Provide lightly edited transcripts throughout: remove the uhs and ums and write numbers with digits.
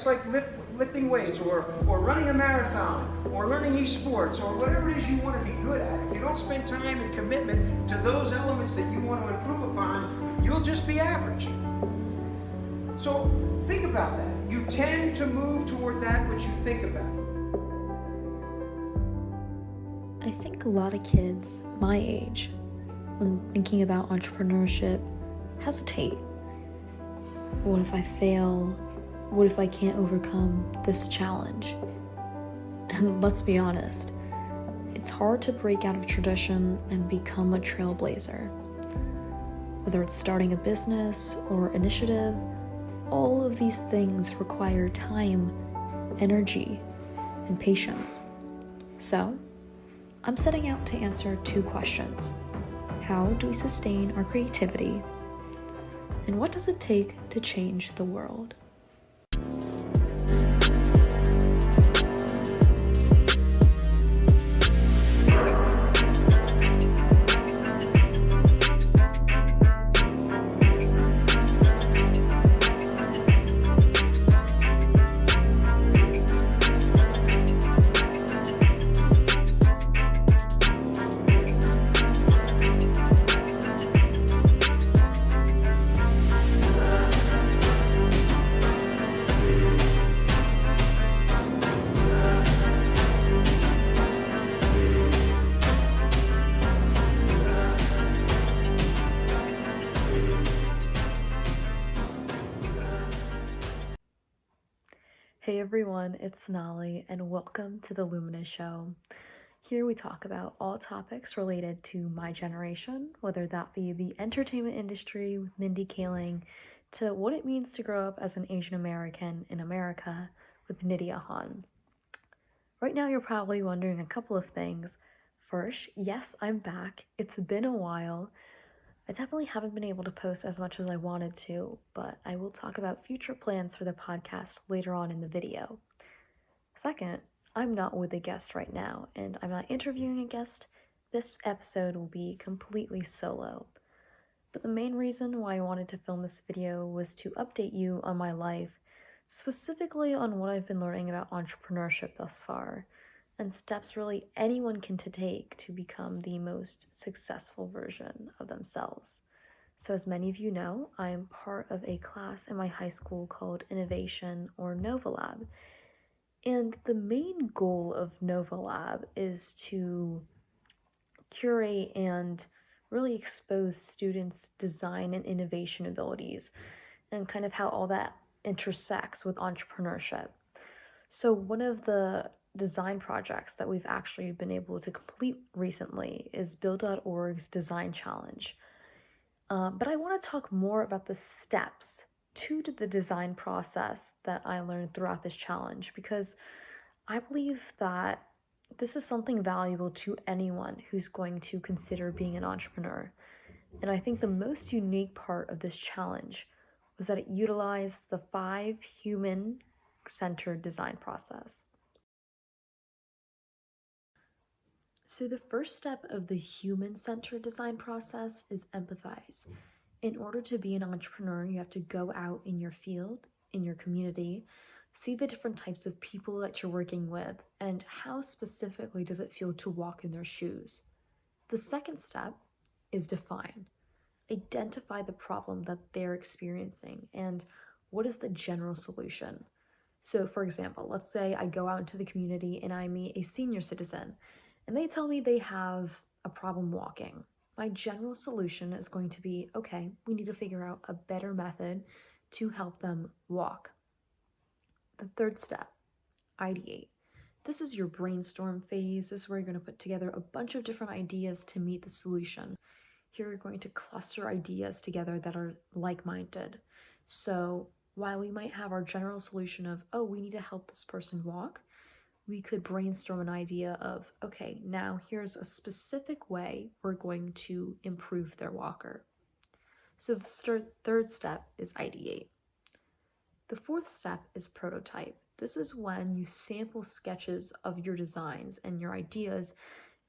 It's like lifting weights or running a marathon or learning esports or whatever it is you want to be good at. If you don't spend time and commitment to those elements that you want to improve upon, you'll just be average. So think about that. You tend to move toward that which you think about. I think a lot of kids my age, when thinking about entrepreneurship, hesitate. What if I fail? What if I can't overcome this challenge? And let's be honest, it's hard to break out of tradition and become a trailblazer. Whether it's starting a business or initiative, all of these things require time, energy, and patience. So, I'm setting out to answer 2 questions. How do we sustain our creativity? And what does it take to change the world? Hey everyone, it's Sonali, and welcome to the Lumina Show. Here we talk about all topics related to my generation, whether that be the entertainment industry with Mindy, Kaling, to what it means to grow up as an Asian American in America with Nydia Han. Right now you're probably wondering a couple of things. First, yes, I'm back. It's been a while. I definitely haven't been able to post as much as I wanted to, but I will talk about future plans for the podcast later on in the video. Second, I'm not with a guest right now, and I'm not interviewing a guest. This episode will be completely solo. But the main reason why I wanted to film this video was to update you on my life, specifically on what I've been learning about entrepreneurship thus far, and steps really anyone can take to become the most successful version of themselves. So as many of you know, I am part of a class in my high school called Innovation or Nova Lab. And the main goal of Nova Lab is to curate and really expose students' design and innovation abilities and kind of how all that intersects with entrepreneurship. So one of the design projects that we've actually been able to complete recently is Build.org's Design Challenge. But I want to talk more about the steps to the design process that I learned throughout this challenge, because I believe that this is something valuable to anyone who's going to consider being an entrepreneur. And I think the most unique part of this challenge was that it utilized the 5 human-centered design process. So the first step of the human-centered design process is empathize. In order to be an entrepreneur, you have to go out in your field, in your community, see the different types of people that you're working with, and how specifically does it feel to walk in their shoes. The second step is define. Identify the problem that they're experiencing and what is the general solution. So for example, let's say I go out into the community and I meet a senior citizen and they tell me they have a problem walking. My general solution is going to be, okay, we need to figure out a better method to help them walk. The third step, ideate. This is your brainstorm phase. This is where you're going to put together a bunch of different ideas to meet the solution. Here you're going to cluster ideas together that are like-minded. So while we might have our general solution of, oh, we need to help this person walk, we could brainstorm an idea of, okay, now here's a specific way we're going to improve their walker. So the third step is ideate. The fourth step is prototype. This is when you sample sketches of your designs and your ideas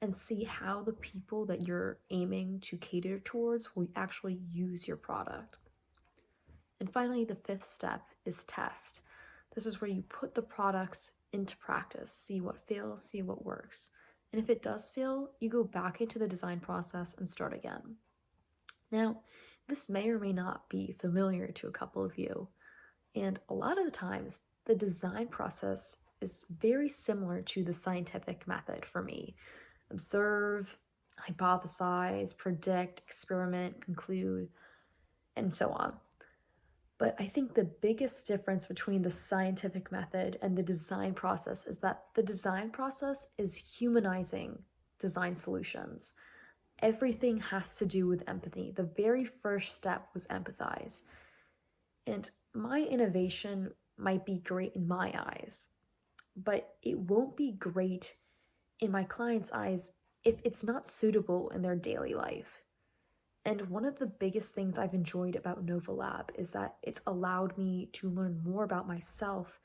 and see how the people that you're aiming to cater towards will actually use your product. And finally, the fifth step is test. This is where you put the products into practice, see what fails, see what works. And if it does fail, you go back into the design process and start again. Now, this may or may not be familiar to a couple of you, and a lot of the times, the design process is very similar to the scientific method for me. Observe, hypothesize, predict, experiment, conclude, and so on. But I think the biggest difference between the scientific method and the design process is that the design process is humanizing design solutions. Everything has to do with empathy. The very first step was empathize. And my innovation might be great in my eyes, but it won't be great in my client's eyes if it's not suitable in their daily life. And one of the biggest things I've enjoyed about Nova Lab is that it's allowed me to learn more about myself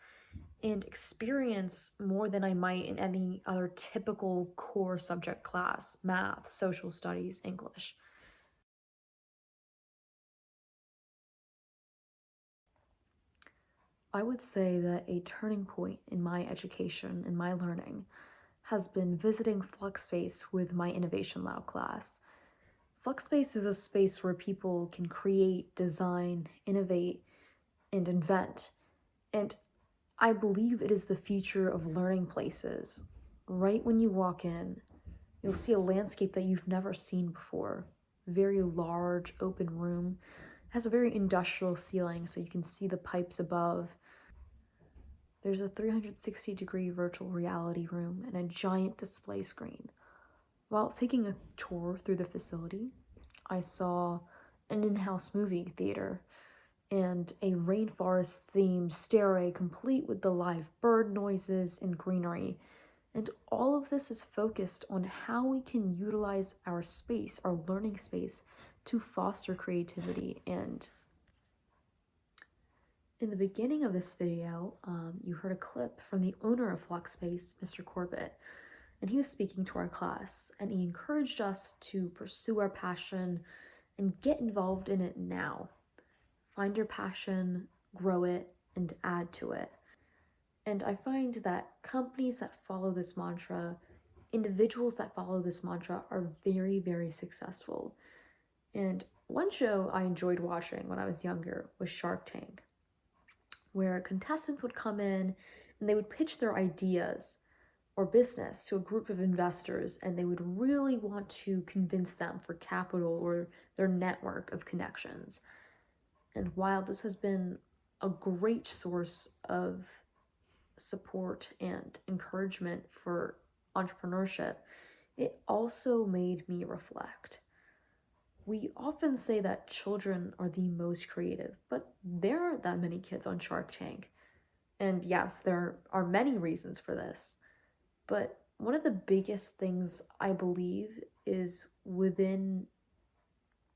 and experience more than I might in any other typical core subject class: math, social studies, English. I would say that a turning point in my education and my learning has been visiting Fluxspace with my Innovation Lab class. Fluxspace is a space where people can create, design, innovate, and invent. And I believe it is the future of learning places. Right when you walk in, you'll see a landscape that you've never seen before. Very large, open room. It has a very industrial ceiling, so you can see the pipes above. There's a 360-degree virtual reality room and a giant display screen. While taking a tour through the facility, I saw an in-house movie theater and a rainforest-themed stairway complete with the live bird noises and greenery. And all of this is focused on how we can utilize our space, our learning space, to foster creativity. And in the beginning of this video, you heard a clip from the owner of Fluxspace, Mr. Corbett. And he was speaking to our class, and he encouraged us to pursue our passion and get involved in it now. Find your passion, grow it, and add to it. And I find that companies that follow this mantra, individuals that follow this mantra, are very, very successful. And one show I enjoyed watching when I was younger was Shark Tank, where contestants would come in and they would pitch their ideas or business to a group of investors, and they would really want to convince them for capital or their network of connections. And while this has been a great source of support and encouragement for entrepreneurship, it also made me reflect. We often say that children are the most creative, but there aren't that many kids on Shark Tank. And yes, there are many reasons for this. But one of the biggest things I believe is within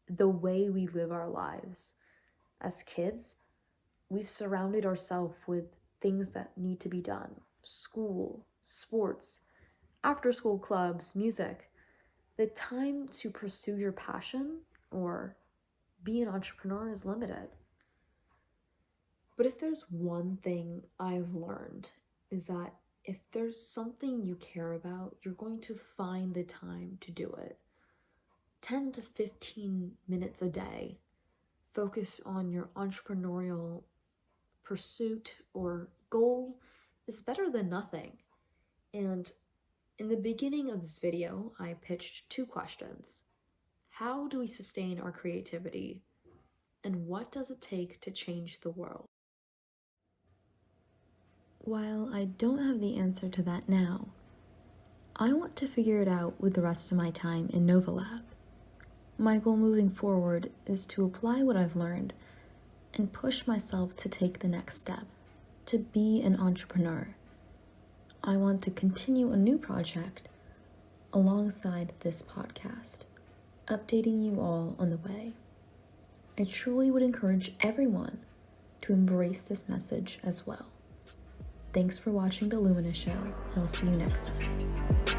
the way we live our lives. As kids, we've surrounded ourselves with things that need to be done: school, sports, after-school clubs, music. The time to pursue your passion or be an entrepreneur is limited. But if there's one thing I've learned, is that if there's something you care about, you're going to find the time to do it. 10 to 15 minutes a day. Focus on your entrepreneurial pursuit or goal is better than nothing. And in the beginning of this video, I pitched 2 questions. How do we sustain our creativity? And what does it take to change the world? While I don't have the answer to that now, I want to figure it out with the rest of my time in Nova Lab. My goal moving forward is to apply what I've learned and push myself to take the next step, to be an entrepreneur. I want to continue a new project alongside this podcast, updating you all on the way. I truly would encourage everyone to embrace this message as well. Thanks for watching the Lumina Show, and I'll see you next time.